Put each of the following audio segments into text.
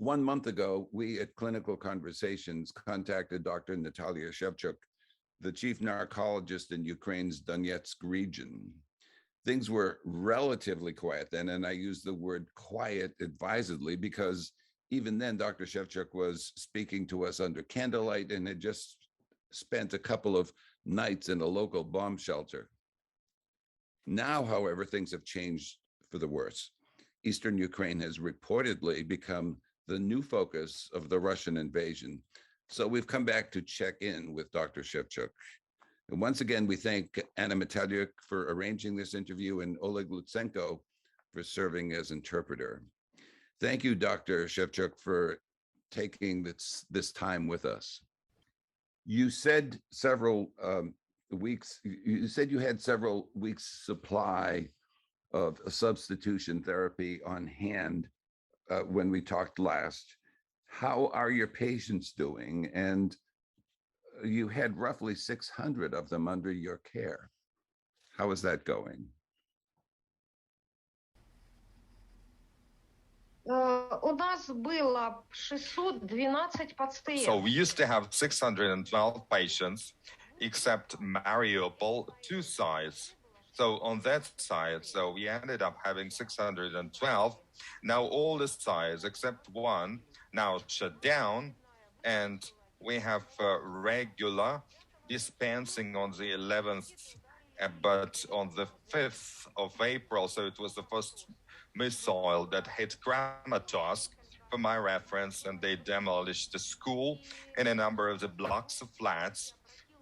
1 month ago, we at Clinical Conversations contacted Dr. Natalia Shevchuk, the chief narcologist in Ukraine's Donetsk region. Things were relatively quiet then, and I use the word quiet advisedly because even then, Dr. Shevchuk was speaking to us under candlelight and had just spent a couple of nights in a local bomb shelter. Now, however, things have changed for the worse. Eastern Ukraine has reportedly become the new focus of the Russian invasion. So we've come back to check in with Dr. Shevchuk. And once again, we thank Anna Matalyuk for arranging this interview and Oleg Lutsenko for serving as interpreter. Thank you, Dr. Shevchuk, for taking this time with us. You said several weeks, you said you had several weeks supply of substitution therapy on hand when we talked last. How are your patients doing? And you had roughly 600 of them under your care. How is that going? So we used to have 612 patients, except Mariupol, 2 sites. So on that side, so we ended up having 612. Now all the sites except one now shut down, and we have regular dispensing on the 11th, but on the 5th of April, so it was the first missile that hit Kramatorsk, for my reference, and they demolished the school and a number of the blocks of flats,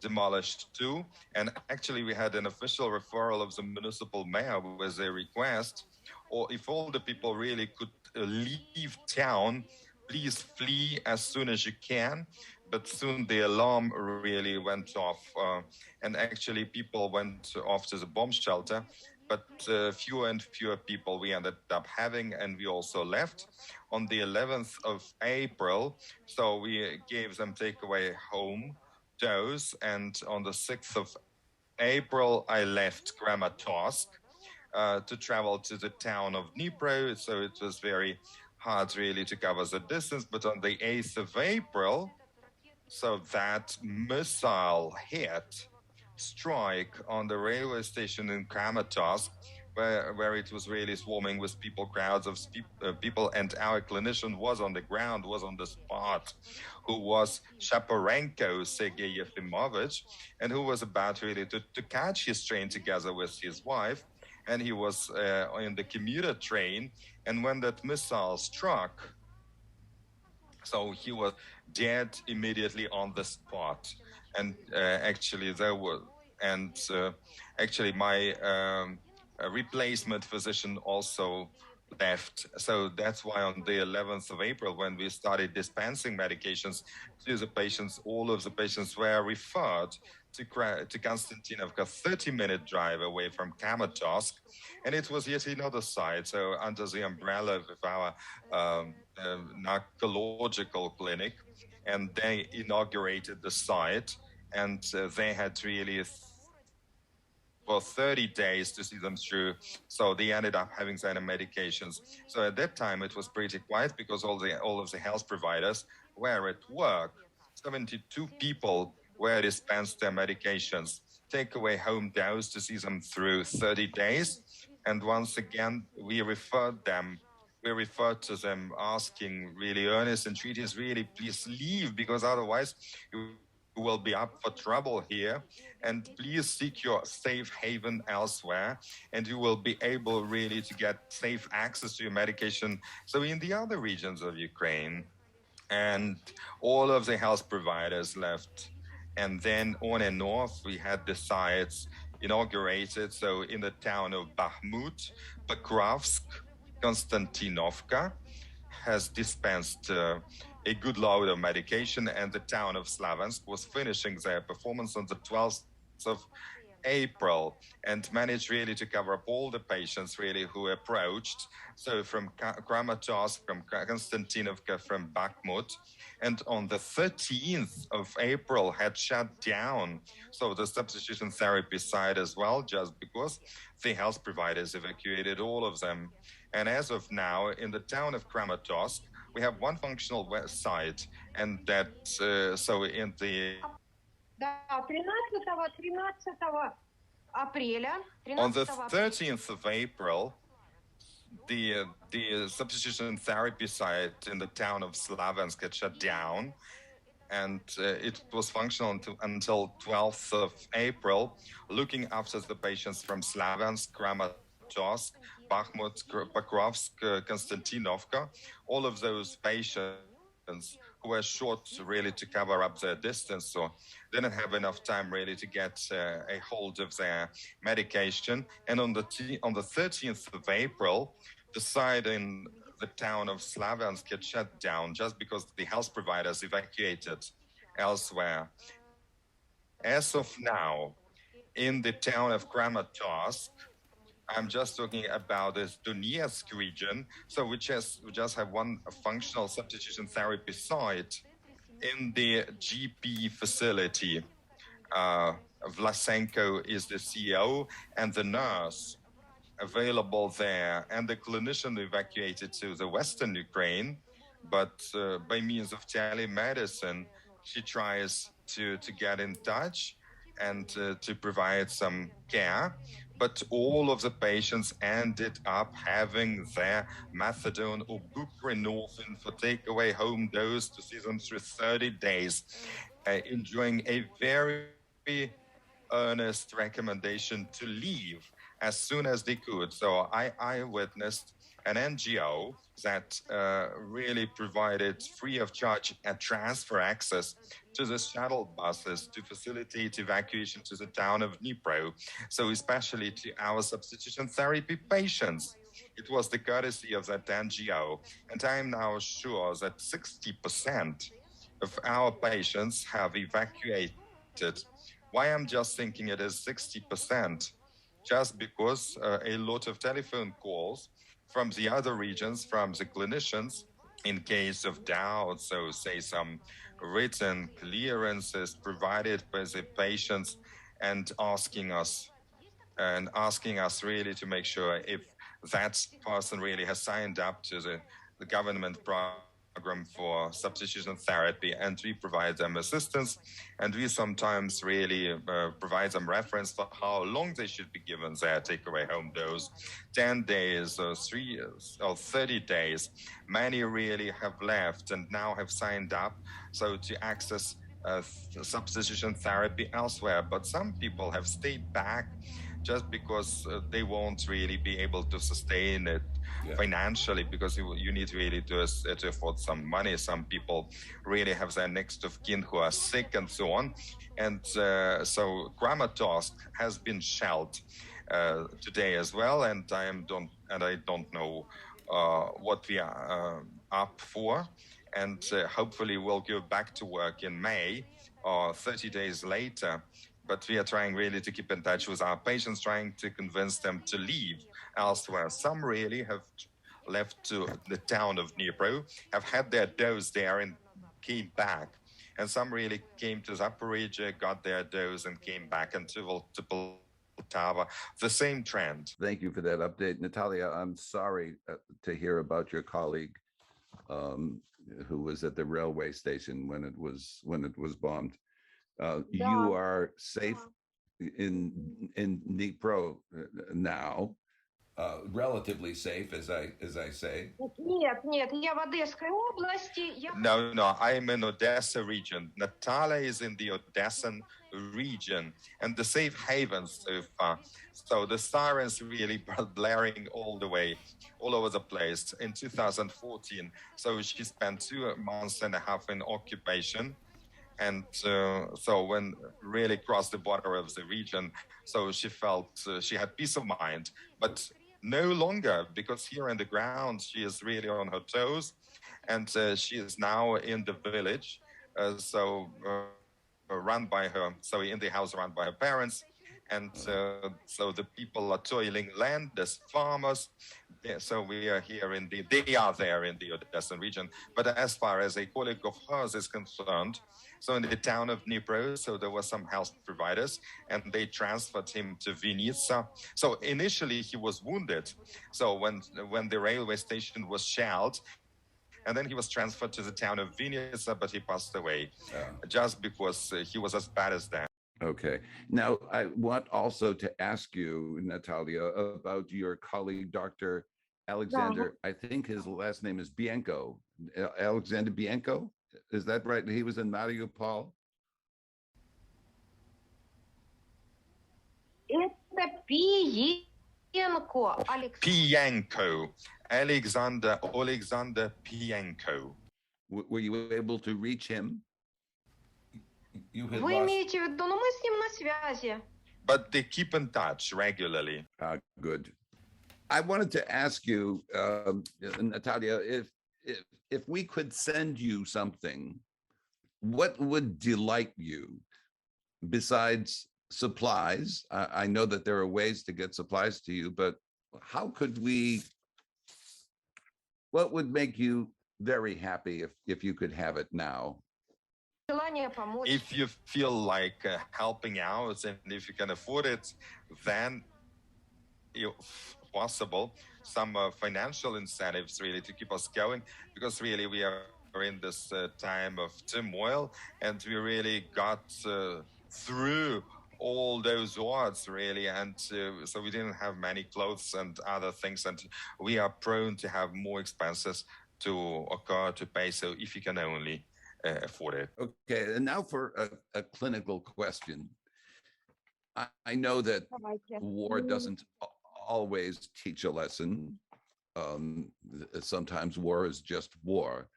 demolished too. And actually we had an official referral of the municipal mayor with a request, or if all the people really could leave town, please flee as soon as you can. But soon the alarm really went off, and actually people went off to the bomb shelter, but fewer and fewer people we ended up having, and we also left on the 11th of April. So we gave them takeaway home dose, and on the 6th of April, I left Kramatorsk to travel to the town of Dnipro, so it was very hard really to cover the distance. But on the 8th of April, so that missile hit, strike on the railway station in Kramatorsk, where it was really swarming with people, crowds of people, and our clinician was on the ground, was on the spot, who was Shaporenko Sergei Yefimovich, and who was about really to catch his train together with his wife, and he was in the commuter train, and when that missile struck, so he was dead immediately on the spot. And actually there were, and actually my replacement physician also left. So that's why on the 11th of April, when we started dispensing medications to the patients, all of the patients were referred to Konstantinovka, 30-minute drive away from Kramatorsk. And it was yet another site, so under the umbrella of our narcological clinic. And they inaugurated the site, and they had really for 30 days to see them through. So they ended up having their medications. So at that time, it was pretty quiet because all of the health providers were at work. 72 people were dispensed their medications, take away home dose to see them through 30 days. And once again, we referred to them asking really earnest entreaties, really please leave, because otherwise you will be up for trouble here, and please seek your safe haven elsewhere, and you will be able really to get safe access to your medication. So in the other regions of Ukraine, and all of the health providers left. And then on and off, we had the sites inaugurated. So in the town of Bakhmut, Pokrovsk, Konstantinovka has dispensed a good load of medication, and the town of Slaviansk was finishing their performance on the 12th of April and managed really to cover up all the patients really who approached. So from Kramatorsk, from Konstantinovka, from Bakhmut, and on the 13th of April had shut down. So the substitution therapy site as well, just because the health providers evacuated all of them. And as of now, in the town of Kramatorsk, we have one functional site, and that so in the Да, 13 апреля, on the 13th of April, the substitution therapy site in the town of Slaviansk had shut down, and it was functional until 12th of April, looking after the patients from Slaviansk, Kramatorsk, Bakhmut, Pokrovsk, Konstantinovka, all of those patients who were short really to cover up their distance, so didn't have enough time really to get a hold of their medication. And on the 13th of April, the site in the town of Slaviansk had shut down just because the health providers evacuated elsewhere. As of now, in the town of Kramatorsk, I'm just talking about this Donetsk region, so we just have one functional substitution therapy site in the GP facility. Vlasenko is the CEO, and the nurse available there, and the clinician evacuated to the Western Ukraine, but by means of telemedicine, she tries to get in touch and to provide some care. But all of the patients ended up having their methadone or buprenorphine for takeaway home dose to see them through 30 days, enjoying a very earnest recommendation to leave as soon as they could. So I witnessed an NGO that really provided free of charge and transfer access to the shuttle buses to facilitate evacuation to the town of Dnipro, so especially to our substitution therapy patients. It was the courtesy of that NGO, and I am now sure that 60% of our patients have evacuated. Why I'm just thinking it is 60%? Just because a lot of telephone calls from the other regions, from the clinicians, in case of doubt, so say some written clearances provided by the patients, and asking us really to make sure if that person really has signed up to the government program for substitution therapy, and we provide them assistance, and we sometimes really provide them reference for how long they should be given their takeaway home dose, 10 days or 3 years or 30 days. Many really have left and now have signed up so to access substitution therapy elsewhere, but some people have stayed back just because they won't really be able to sustain it financially, because you need really to afford some money. Some people really have their next of kin who are sick and so on. And so Kramatorsk has been shelled today as well, and I don't know what we are up for. And hopefully we'll go back to work in May or 30 days later. But we are trying really to keep in touch with our patients, trying to convince them to leave elsewhere. Some really have left to the town of Dnipro, have had their dose there and came back. And some really came to Zaporizhia, got their dose and came back, and to Poltava, the same trend. Thank you for that update. Natalia, I'm sorry to hear about your colleague who was at the railway station when it was bombed. You are safe in Dnipro now, relatively safe, as I say. Нет, я в Одесской области. No, I am in Odessa region. Natalia is in the Odessan region, and the safe havens so far. So the sirens really blaring all the way, all over the place in 2014. So she spent 2 months and a half in occupation. And so when really crossed the border of the region, so she felt she had peace of mind, but no longer, because here on the ground, she is really on her toes, and she is now in the village, run by her, so in the house run by her parents. And so the people are toiling land as farmers. So we are here they are there in the Odessa region. But as far as a colleague of hers is concerned, so in the town of Dnipro, so there were some health providers, and they transferred him to Vinica. So initially he was wounded. So when the railway station was shelled, And then he was transferred to the town of Vinnytsia, but he passed away Oh. just because he was as bad as that. Okay. Now, I want also to ask you, Natalia, about your colleague, Dr. Alexander. I think his last name is Bienko. Alexander Bienko? Is that right? He was in Mariupol? Это Пиенко, Александр. Pienko, Alexander Pienko. Were you able to reach him? You had Вы lost- имеете в виду, ну мы с ним на связи. But they keep in touch regularly. Good. I wanted to ask you, Natalia, if we could send you something, what would delight you besides supplies? I know that there are ways to get supplies to you, but how could we? What would make you very happy if you could have it now? Желание помочь. If you feel like helping out and if you can afford it, then if possible, some financial incentives really to keep us going, because really we are in this time of turmoil and we really got through all those odds really, and so we didn't have many clothes and other things, and we are prone to have more expenses to occur to pay, so if you can only afford it. Okay, and now for a clinical question. I know that Давайте. war doesn't always teach a lesson. Sometimes war is just war.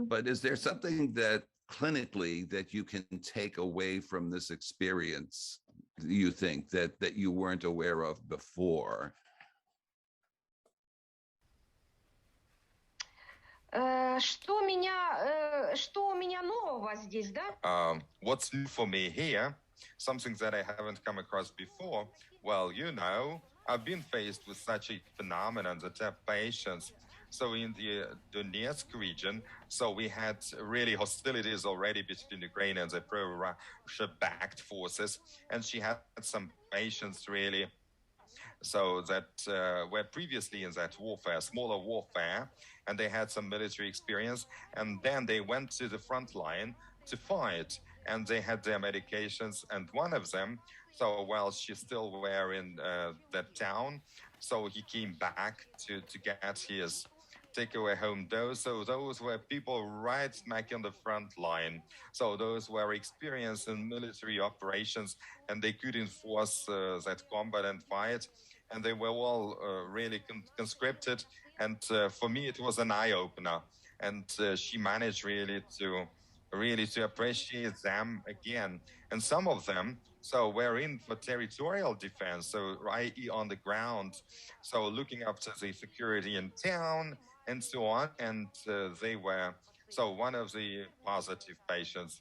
But is there something that clinically that you can take away from this experience, you think, that you weren't aware of before? Что у меня нового здесь, да? What's new for me here, something that I haven't come across before, well, you know, I've been faced with such a phenomenon that have patients. So in the Donetsk region, so we had really hostilities already between Ukraine and the pro-Russia-backed forces, and she had some patients really, so that were previously in that warfare, smaller warfare, and they had some military experience, and then they went to the front line to fight, and they had their medications, and one of them, so while she still were in that town, so he came back to get his takeaway home dose. So those were people right smack in the front line. So those were experienced in military operations, and they could enforce that combat and fight. And they were all really conscripted. And for me, it was an eye opener. And she managed really to appreciate them again. And some of them, so were in for territorial defense, so i.e. on the ground, so looking after the security in town and so on. And they were, so one of the positive patients.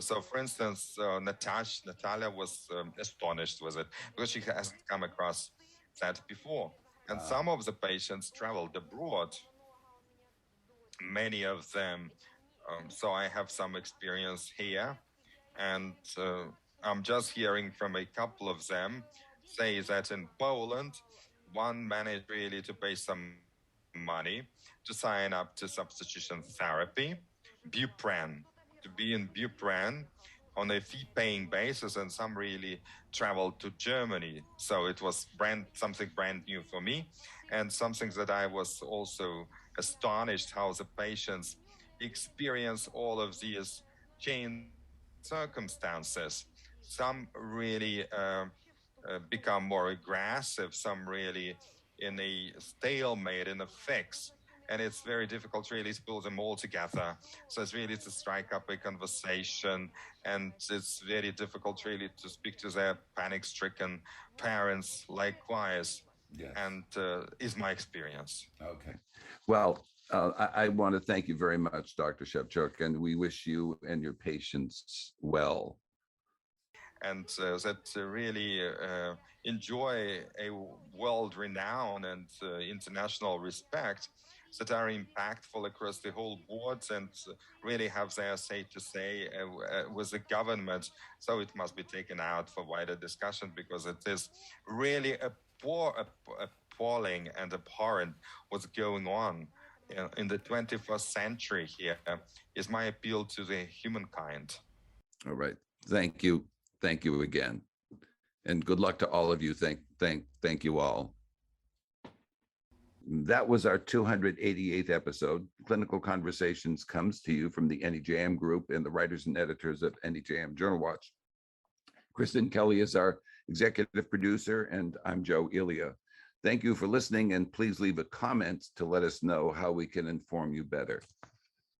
So for instance, Natalia was astonished with it because she hasn't come across that before. And some of the patients traveled abroad, many of them. So I have some experience here, and I'm just hearing from a couple of them say that in Poland, one managed really to pay some money to sign up to substitution therapy, Buprane, to be in Buprane on a fee-paying basis, and some really traveled to Germany. So it was something brand new for me, and something that I was also astonished how the patients experience all of these changed circumstances. Some really become more aggressive, some really in a stalemate, in a fix. And it's very difficult really to pull them all together. So it's really to strike up a conversation, and it's very difficult really to speak to their panic-stricken parents likewise. Yes. And is my experience. Okay. Well, I want to thank you very much, Dr. Shevchuk, and we wish you and your patients well. And that really enjoy a world renown and international respect, that are impactful across the whole boards and really have their say to say with the government. So it must be taken out for wider discussion, because it is really appalling and abhorrent what's going on in the 21st century here is my appeal to the humankind. All right. Thank you. Thank you again. And good luck to all of you. Thank you all. That was our 288th episode. Clinical Conversations comes to you from the NEJM group and the writers and editors of NEJM Journal Watch. Kristen Kelly is our executive producer, and I'm Joe Elia. Thank you for listening, and please leave a comment to let us know how we can inform you better.